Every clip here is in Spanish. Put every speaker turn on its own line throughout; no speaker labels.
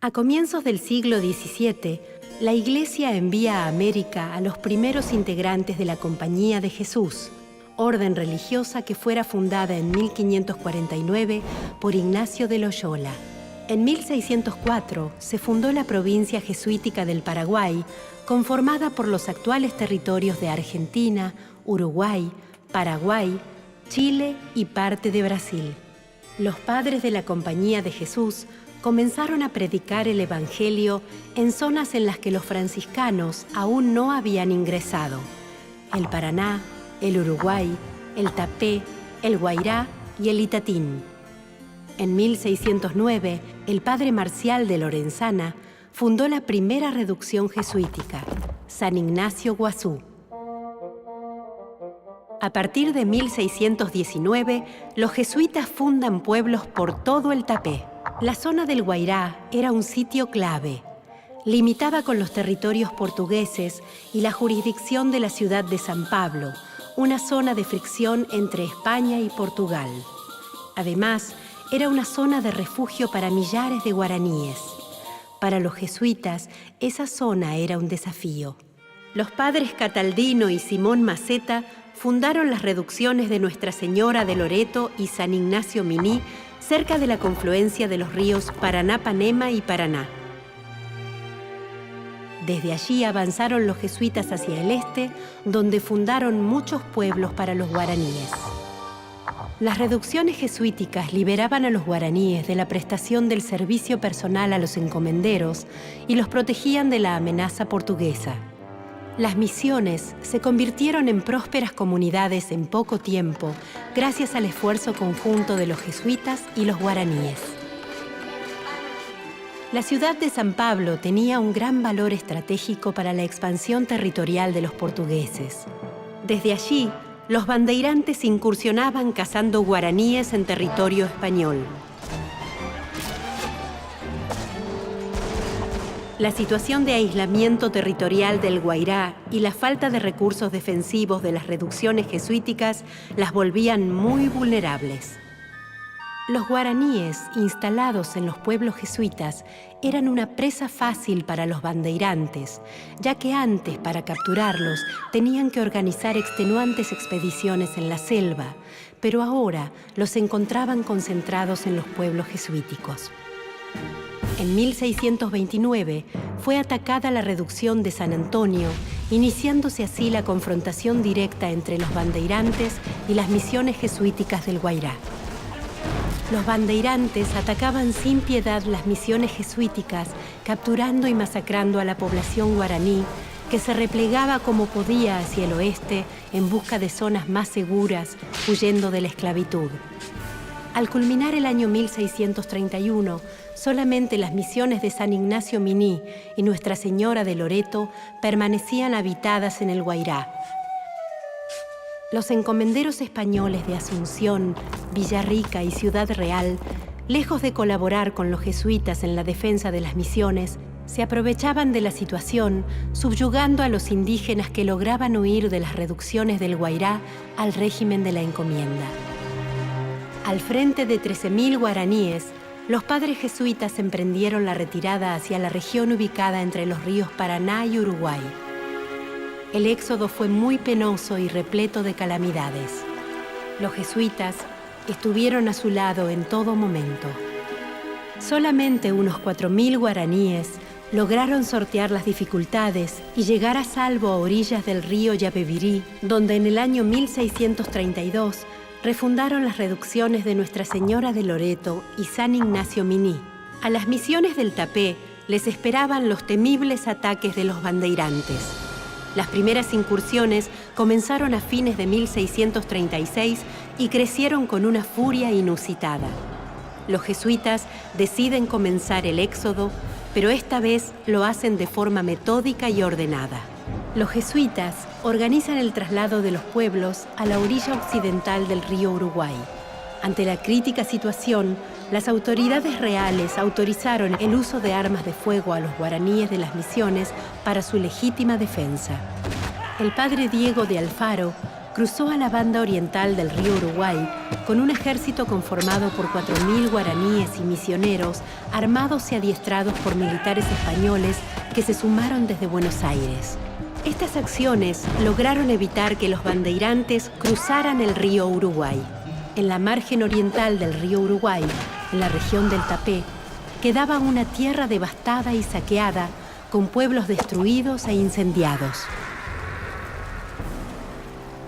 A comienzos del siglo XVII, la Iglesia envía a América a los primeros integrantes de la Compañía de Jesús, orden religiosa que fuera fundada en 1549 por Ignacio de Loyola. En 1604 se fundó la provincia jesuítica del Paraguay, conformada por los actuales territorios de Argentina, Uruguay, Paraguay, Chile y parte de Brasil. Los padres de la Compañía de Jesús comenzaron a predicar el Evangelio en zonas en las que los franciscanos aún no habían ingresado: el Paraná, el Uruguay, el Tapé, el Guairá y el Itatín. En 1609, el padre Marcial de Lorenzana fundó la primera reducción jesuítica, San Ignacio Guazú. A partir de 1619, los jesuitas fundan pueblos por todo el Tapé. La zona del Guairá era un sitio clave. Limitaba con los territorios portugueses y la jurisdicción de la ciudad de San Pablo, una zona de fricción entre España y Portugal. Además, era una zona de refugio para millares de guaraníes. Para los jesuitas, esa zona era un desafío. Los padres Cataldino y Simón Maceta fundaron las reducciones de Nuestra Señora de Loreto y San Ignacio Miní, cerca de la confluencia de los ríos Paraná-Panema y Paraná. Desde allí avanzaron los jesuitas hacia el este, donde fundaron muchos pueblos para los guaraníes. Las reducciones jesuíticas liberaban a los guaraníes de la prestación del servicio personal a los encomenderos y los protegían de la amenaza portuguesa. Las misiones se convirtieron en prósperas comunidades en poco tiempo, gracias al esfuerzo conjunto de los jesuitas y los guaraníes. La ciudad de San Pablo tenía un gran valor estratégico para la expansión territorial de los portugueses. Desde allí, los bandeirantes incursionaban cazando guaraníes en territorio español. La situación de aislamiento territorial del Guairá y la falta de recursos defensivos de las reducciones jesuíticas las volvían muy vulnerables. Los guaraníes, instalados en los pueblos jesuitas, eran una presa fácil para los bandeirantes, ya que antes, para capturarlos, tenían que organizar extenuantes expediciones en la selva, pero ahora los encontraban concentrados en los pueblos jesuíticos. En 1629 fue atacada la reducción de San Antonio, iniciándose así la confrontación directa entre los bandeirantes y las misiones jesuíticas del Guairá. Los bandeirantes atacaban sin piedad las misiones jesuíticas, capturando y masacrando a la población guaraní, que se replegaba como podía hacia el oeste en busca de zonas más seguras, huyendo de la esclavitud. Al culminar el año 1631, solamente las misiones de San Ignacio Miní y Nuestra Señora de Loreto permanecían habitadas en el Guairá. Los encomenderos españoles de Asunción, Villarrica y Ciudad Real, lejos de colaborar con los jesuitas en la defensa de las misiones, se aprovechaban de la situación, subyugando a los indígenas que lograban huir de las reducciones del Guairá al régimen de la encomienda. Al frente de 13.000 guaraníes, los padres jesuitas emprendieron la retirada hacia la región ubicada entre los ríos Paraná y Uruguay. El éxodo fue muy penoso y repleto de calamidades. Los jesuitas estuvieron a su lado en todo momento. Solamente unos 4.000 guaraníes lograron sortear las dificultades y llegar a salvo a orillas del río Yabebirí, donde en el año 1632 refundaron las reducciones de Nuestra Señora de Loreto y San Ignacio Miní. A las misiones del Tapé les esperaban los temibles ataques de los bandeirantes. Las primeras incursiones comenzaron a fines de 1636 y crecieron con una furia inusitada. Los jesuitas deciden comenzar el éxodo, pero esta vez lo hacen de forma metódica y ordenada. Los jesuitas organizan el traslado de los pueblos a la orilla occidental del río Uruguay. Ante la crítica situación, las autoridades reales autorizaron el uso de armas de fuego a los guaraníes de las misiones para su legítima defensa. El padre Diego de Alfaro cruzó a la banda oriental del río Uruguay con un ejército conformado por 4.000 guaraníes y misioneros armados y adiestrados por militares españoles que se sumaron desde Buenos Aires. Estas acciones lograron evitar que los bandeirantes cruzaran el río Uruguay. En la margen oriental del río Uruguay, en la región del Tapé, quedaba una tierra devastada y saqueada, con pueblos destruidos e incendiados.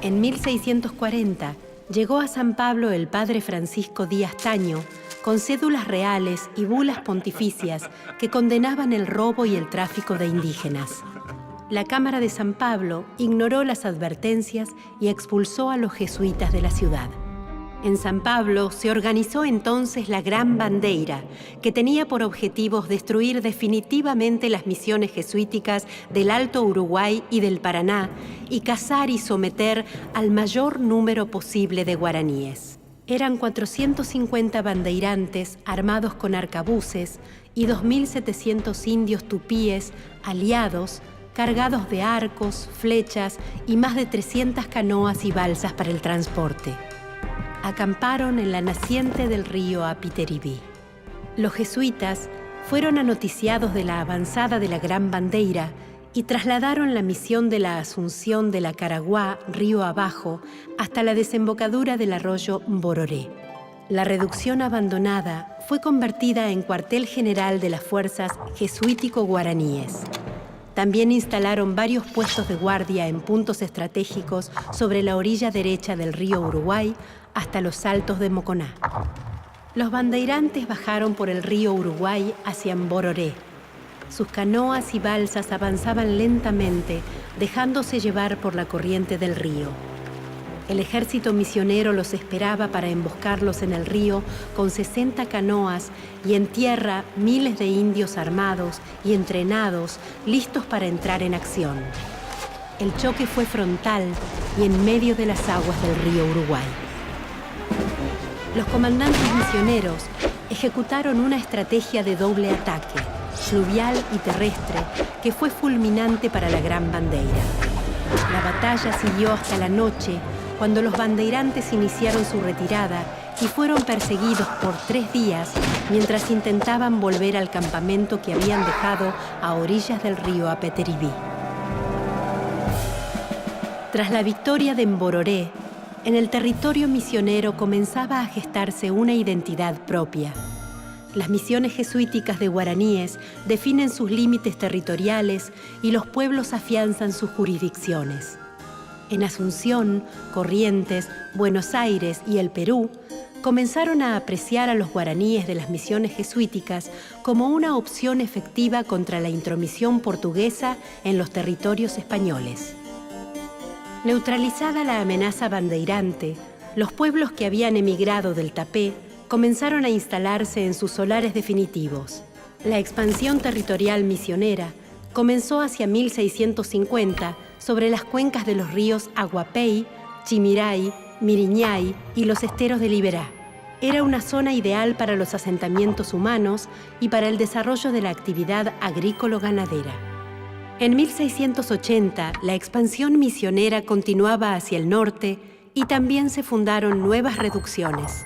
En 1640 llegó a San Pablo el padre Francisco Díaz Taño con cédulas reales y bulas pontificias que condenaban el robo y el tráfico de indígenas. La Cámara de San Pablo ignoró las advertencias y expulsó a los jesuitas de la ciudad. En San Pablo se organizó entonces la Gran Bandeira, que tenía por objetivos destruir definitivamente las misiones jesuíticas del Alto Uruguay y del Paraná y cazar y someter al mayor número posible de guaraníes. Eran 450 bandeirantes armados con arcabuces y 2.700 indios tupíes aliados, cargados de arcos, flechas y más de 300 canoas y balsas para el transporte. Acamparon en la naciente del río Apiteribí. Los jesuitas fueron anoticiados de la avanzada de la Gran Bandeira y trasladaron la misión de la Asunción de la Caraguá río abajo hasta la desembocadura del arroyo Mbororé. La reducción abandonada fue convertida en cuartel general de las fuerzas jesuítico-guaraníes. También instalaron varios puestos de guardia en puntos estratégicos sobre la orilla derecha del río Uruguay hasta los Saltos de Moconá. Los bandeirantes bajaron por el río Uruguay hacia Mbororé. Sus canoas y balsas avanzaban lentamente, dejándose llevar por la corriente del río. El ejército misionero los esperaba para emboscarlos en el río con 60 canoas y en tierra miles de indios armados y entrenados, listos para entrar en acción. El choque fue frontal y en medio de las aguas del río Uruguay. Los comandantes misioneros ejecutaron una estrategia de doble ataque, fluvial y terrestre, que fue fulminante para la Gran Bandeira. La batalla siguió hasta la noche, cuando los bandeirantes iniciaron su retirada y fueron perseguidos por 3 días mientras intentaban volver al campamento que habían dejado a orillas del río Apiteribí. Tras la victoria de Mbororé, en el territorio misionero comenzaba a gestarse una identidad propia. Las misiones jesuíticas de guaraníes definen sus límites territoriales y los pueblos afianzan sus jurisdicciones. En Asunción, Corrientes, Buenos Aires y el Perú, comenzaron a apreciar a los guaraníes de las misiones jesuíticas como una opción efectiva contra la intromisión portuguesa en los territorios españoles. Neutralizada la amenaza bandeirante, los pueblos que habían emigrado del Tapé comenzaron a instalarse en sus solares definitivos. La expansión territorial misionera comenzó hacia 1650 sobre las cuencas de los ríos Aguapey, Chimiray, Miriñay y los esteros de Liberá. Era una zona ideal para los asentamientos humanos y para el desarrollo de la actividad agrícola-ganadera. En 1680, la expansión misionera continuaba hacia el norte y también se fundaron nuevas reducciones.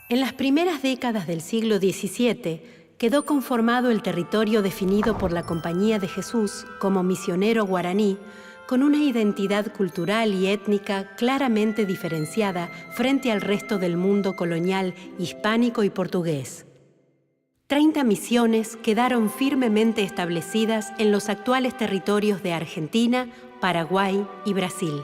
En las primeras décadas del siglo XVII, quedó conformado el territorio definido por la Compañía de Jesús como misionero guaraní, con una identidad cultural y étnica claramente diferenciada frente al resto del mundo colonial hispánico y portugués. 30 misiones quedaron firmemente establecidas en los actuales territorios de Argentina, Paraguay y Brasil.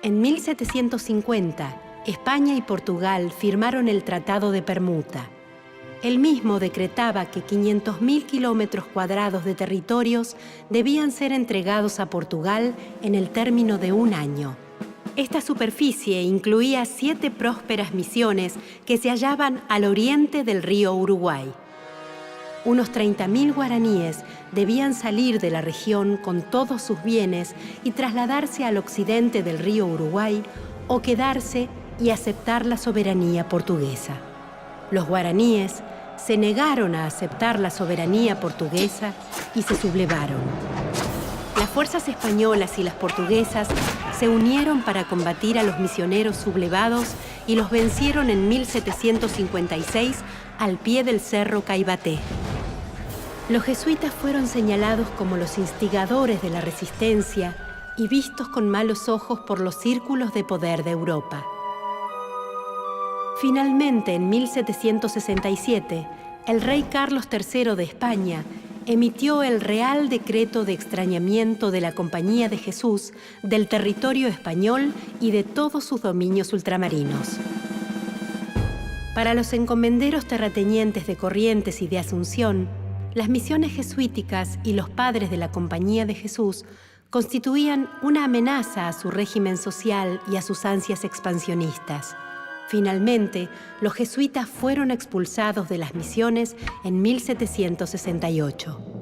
En 1750, España y Portugal firmaron el Tratado de Permuta. El mismo decretaba que 500.000 kilómetros cuadrados de territorios debían ser entregados a Portugal en el término de 1 año. Esta superficie incluía 7 prósperas misiones que se hallaban al oriente del río Uruguay. Unos 30.000 guaraníes debían salir de la región con todos sus bienes y trasladarse al occidente del río Uruguay o quedarse y aceptar la soberanía portuguesa. Los guaraníes se negaron a aceptar la soberanía portuguesa y se sublevaron. Las fuerzas españolas y las portuguesas se unieron para combatir a los misioneros sublevados y los vencieron en 1756 al pie del cerro Caibaté. Los jesuitas fueron señalados como los instigadores de la resistencia y vistos con malos ojos por los círculos de poder de Europa. Finalmente, en 1767, el rey Carlos III de España emitió el Real Decreto de Extrañamiento de la Compañía de Jesús del territorio español y de todos sus dominios ultramarinos. Para los encomenderos terratenientes de Corrientes y de Asunción, las misiones jesuíticas y los padres de la Compañía de Jesús constituían una amenaza a su régimen social y a sus ansias expansionistas. Finalmente, los jesuitas fueron expulsados de las misiones en 1768.